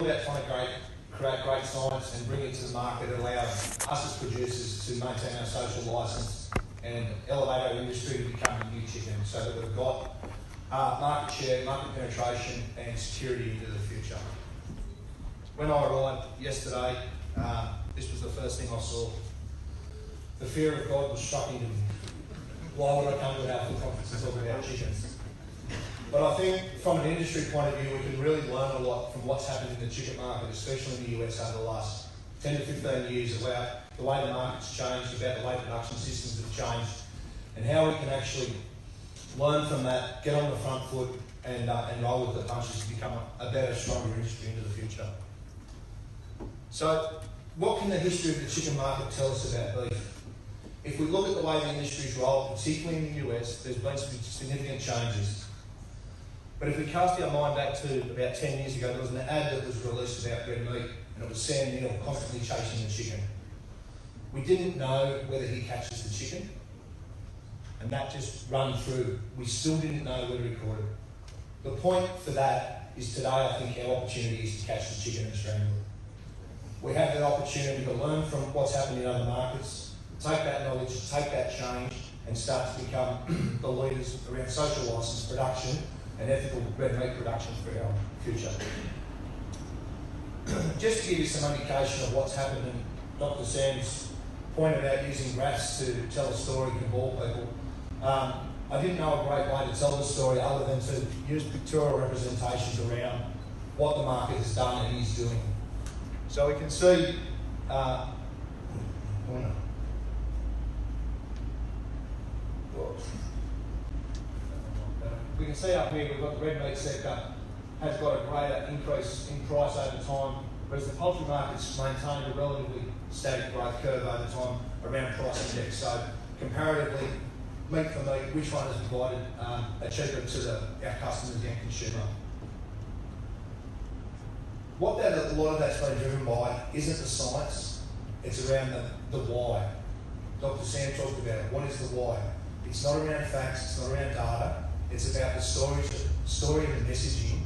about trying to create great science and bring it to the market that allows us as producers to maintain our social licence and elevate our industry to become a new chicken, so that we've got market share, market penetration and security into the future. When I arrived yesterday, this was the first thing I saw. The fear of God was struck into me. Why would I come to an ALFA conference and talk about chickens? But I think from an industry point of view, we can really learn a lot from what's happened in the chicken market, especially in the US over the last 10 to 15 years, about the way the market's changed, about the way production systems have changed, and how we can actually learn from that, get on the front foot and roll with the punches to become a better, stronger industry into the future. So, what can the history of the chicken market tell us about beef? If we look at the way the industry's rolled, particularly in the US, there's been some significant changes. But if we cast our mind back to about 10 years ago, there was an ad that was released about red meat, and it was Sam Neill constantly chasing the chicken. We didn't know whether he catches the chicken, and that just run through. We still didn't know whether he caught it. The point for that is today I think our opportunity is to catch the chicken and strangle it. We have the opportunity to learn from what's happened in other markets, take that knowledge, take that change, and start to become the leaders around social licence production and ethical red meat production for our future. Just to give you some indication of what's happened, and Dr. Sam's point about using graphs to tell a story can bore people, I didn't know a great way to tell the story other than to use pictorial representations around what the market has done and is doing. So we can see, we can see up here we've got the red meat sector has got a greater increase in price over time, whereas the poultry market's maintained a relatively static growth curve over time around price index. So comparatively, meat for meat, which one has provided a cheaper to our customers and consumer? What a lot of that's been driven by isn't the science, it's around the why. Dr. Sam talked about it. What is the why? It's not around facts, it's not around data, it's about the story and the messaging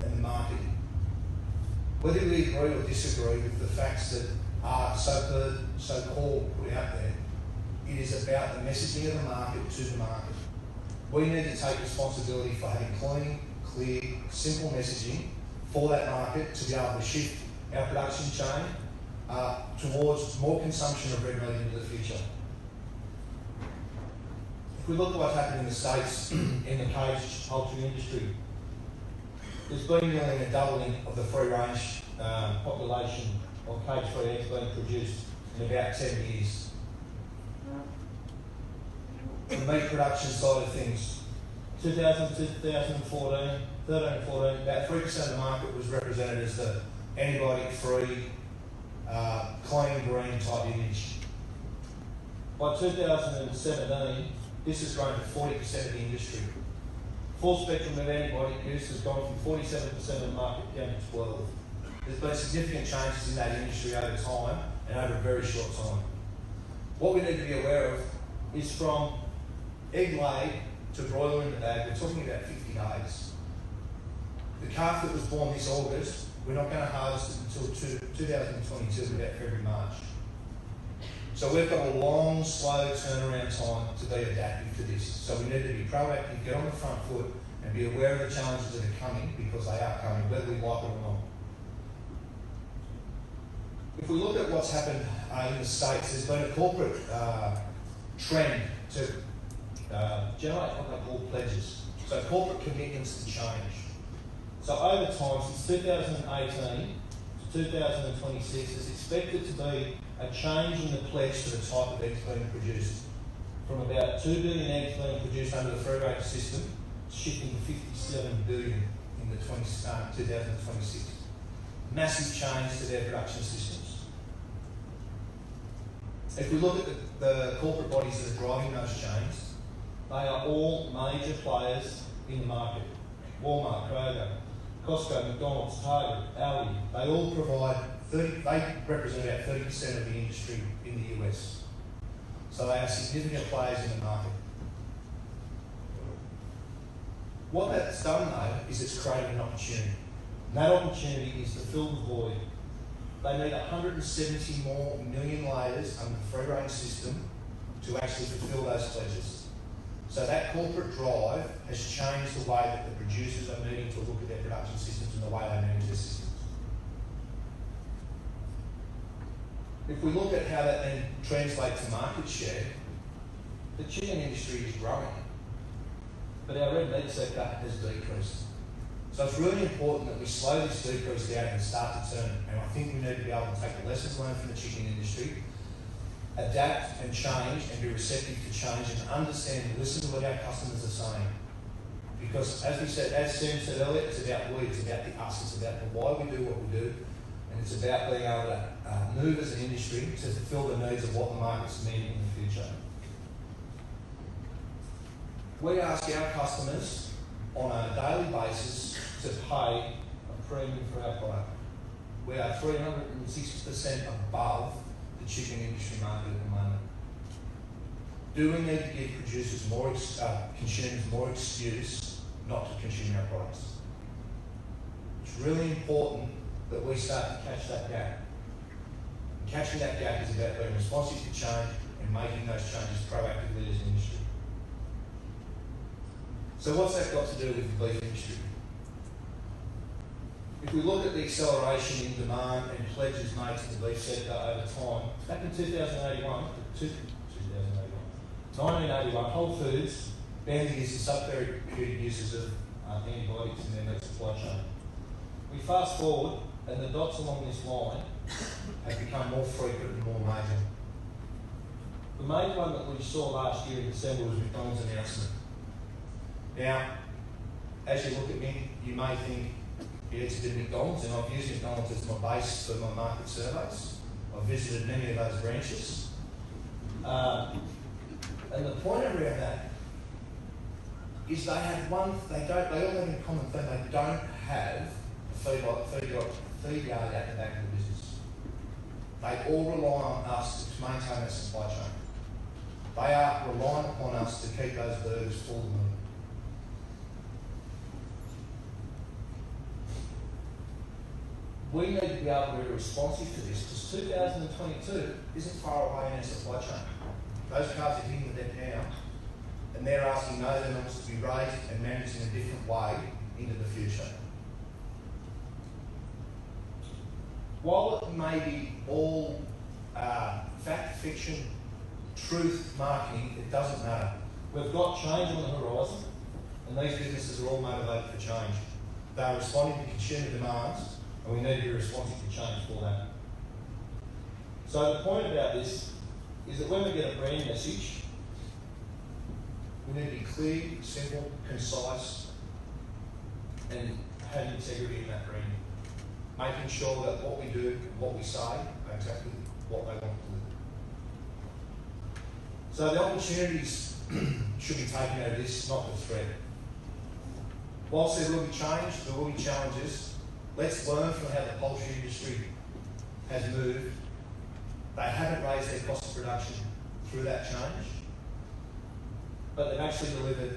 and the marketing. Whether we agree or disagree with the facts that are so-called put out there, it is about the messaging of the market to the market. We need to take responsibility for having clean, clear, simple messaging for that market to be able to shift our production chain towards more consumption of red meat into the future. If we look at what's happened in the States in the caged poultry industry, there's been nearly a doubling of the free-range population of cage-free eggs being produced in about 10 years. The meat production side of things, 2014, about 3% of the market was represented as the antibiotic-free, clean green type image. By 2017, this has grown to 40% of the industry. Full spectrum of antibiotic use has gone from 47% of the market down to 12%. There's been significant changes in that industry over time and over a very short time. What we need to be aware of is from egg laid to broiler in the bag, we're talking about 50 days. The calf that was born this August, we're not going to harvest it until 2022, about February, March. So we've got a long, slow turnaround time to be adaptive to this. So we need to be proactive, get on the front foot and be aware of the challenges that are coming, because they are coming, whether we like it or not. If we look at what's happened in the States, there's been a corporate trend to generate what they call pledges. So corporate commitments to change. So over time, since 2018 to 2026, it's expected to be a change in the pledge to the type of eggs being produced. From about 2 billion eggs being produced under the free-range system, shifting to 57 billion in the 2026. Massive change to their production systems. If we look at the corporate bodies that are driving those chains, they are all major players in the market. Walmart, Kroger, Costco, McDonald's, Target, Aldi, they all provide they represent about 30% of the industry in the US. So they are significant players in the market. What that's done though is it's created an opportunity. And that opportunity is to fill the void. They need 170 more million layers under the free range system to actually fulfil those pledges. So that corporate drive has changed the way that the producers are needing to look at their production systems and the way they manage their systems. If we look at how that then translates to market share, the chicken industry is growing, but our red meat sector has decreased. So it's really important that we slow this decrease down and start to turn it. And I think we need to be able to take the lessons learned from the chicken industry, adapt and change and be receptive to change and understand and listen to what our customers are saying. Because as we said, as Sam said earlier, it's about we, it's about the us, it's about the why we do what we do, and it's about being able to move as an industry to fulfil the needs of what the market's needing in the future. We ask our customers on a daily basis to pay a premium for our product. We are 360% above the chicken industry market at the moment. Do we need to give producers more, consumers more excuse not to consume our products? It's really important that we start to catch that gap. And catching that gap is about being responsive to change and making those changes proactively as an industry. So what's that got to do with the beef industry? If we look at the acceleration in demand and pledges made to the beef sector over time, back in 1981, Whole Foods banned the use of subtherapeutic uses of antibiotics in their meat supply chain. We fast forward, and the dots along this line have become more frequent and more major. The main one that we saw last year in December was McDonald's announcement. Now, as you look at me, you may think, yeah, it's a bit McDonald's, and I've used McDonald's as my base for my market surveys. I've visited many of those branches. And the point around that is they have they all have in common thing, they don't have a feed yard at the back of the business. They all rely on us to maintain that supply chain. They are relying upon us to keep those burgers full of meat. We need to be able to be responsive to this, because 2022 isn't far away in our supply chain. Those calves are hitting the deck now, and they're asking those animals to be raised and managed in a different way into the future. While it may be all fact, fiction, truth, marketing, it doesn't matter. We've got change on the horizon, and these businesses are all motivated for change. They are responding to consumer demands, and we need to be responsive to change for that. So the point about this is that when we get a brand message, we need to be clear, simple, concise, and have integrity in that brand. Making sure that what we do, what we say, are exactly what they want to do. So the opportunities should be taken out of this, not the threat. Whilst there will be change, there will be challenges. Let's learn from how the poultry industry has moved. They haven't raised their cost of production through that change, but they've actually delivered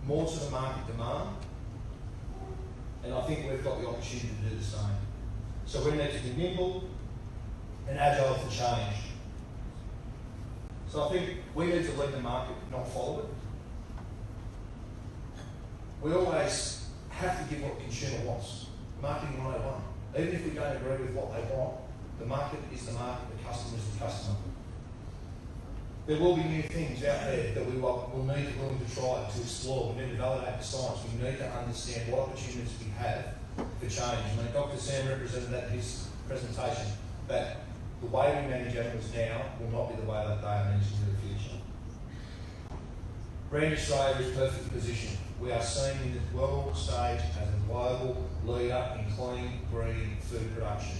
more to the market demand, and I think we've got the opportunity to do the same. So we need to be nimble and agile for change. So I think we need to lead the market, not follow it. We always have to give what the consumer wants. Marketing 101. Even if we don't agree with what they want, the market is the market, the customer is the customer. There will be new things out there that we will need to willing to try to explore. We need to validate the science. We need to understand what opportunities we have for change. I mean, Dr. Sam represented that in his presentation, that the way we manage animals now will not be the way that they are managed into the future. Brand Australia is perfectly positioned. We are seen in the world stage as a global leader in clean, green food production.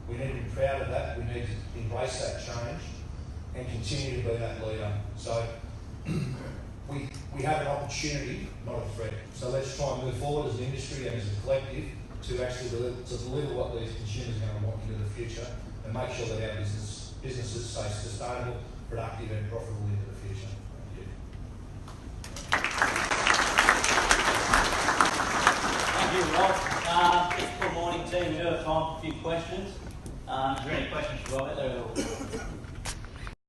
We need to be proud of that. We need to embrace that change and continue to be that leader. So we have an opportunity, not a threat. So let's try and move forward as an industry and as a collective to actually deliver what these consumers are going to want into the future and make sure that our businesses stay sustainable, productive and profitable into the future. Thank you. Thank you, Rob. off a few questions. Is there any questions for Robert?